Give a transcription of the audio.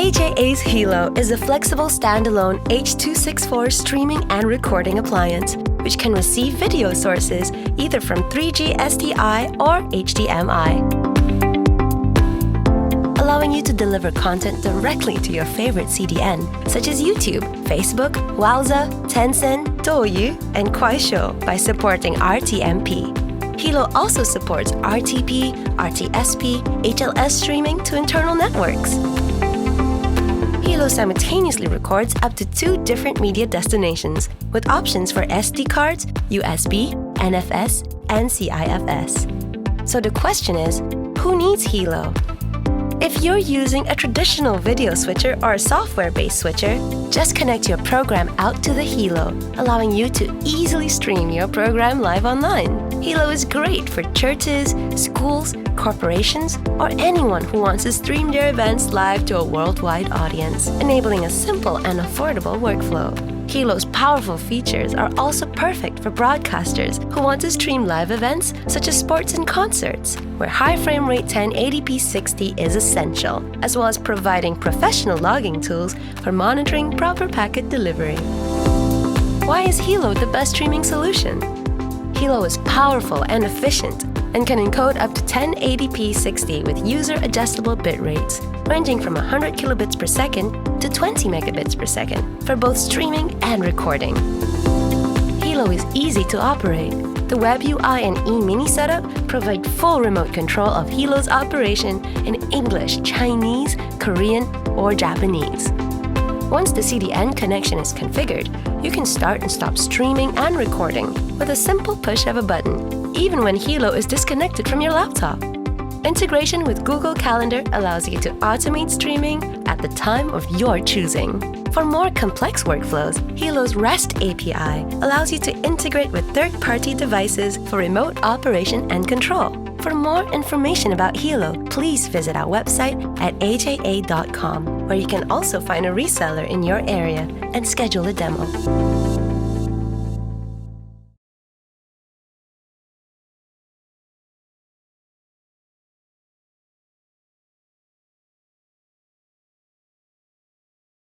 AJA's HELO is a flexible standalone H.264 streaming and recording appliance, which can receive video sources either from 3G SDI or HDMI, allowing you to deliver content directly to your favorite CDN, such as YouTube, Facebook, Wowza, Tencent, Douyu, and Kuaishou by supporting RTMP. HELO also supports RTP, RTSP, HLS streaming to internal networks. HELO simultaneously records up to 2 different media destinations with options for SD cards, USB, NFS, and CIFS. So the question is, who needs HELO? If you're using a traditional video switcher or a software-based switcher, just connect your program out to the HELO, allowing you to easily stream your program live online. HELO is great for churches, schools, corporations, or anyone who wants to stream their events live to a worldwide audience, enabling a simple and affordable workflow. HELO's powerful features are also perfect for broadcasters who want to stream live events such as sports and concerts, where high frame rate 1080p 60 is essential, as well as providing professional logging tools for monitoring proper packet delivery. Why is HELO the best streaming solution? HELO is powerful and efficient and can encode up to 1080p 60 with user-adjustable bit rates, ranging from 100 kilobits per second to 20 megabits per second for both streaming and recording. HELO is easy to operate. The Web UI and eMini setup provide full remote control of HELO's operation in English, Chinese, Korean, or Japanese. Once the CDN connection is configured, you can start and stop streaming and recording with a simple push of a button, even when HELO is disconnected from your laptop. Integration with Google Calendar allows you to automate streaming at the time of your choosing. For more complex workflows, HELO's REST API allows you to integrate with third-party devices for remote operation and control. For more information about HELO, please visit our website at aja.com, where you can also find a reseller in your area and schedule a demo.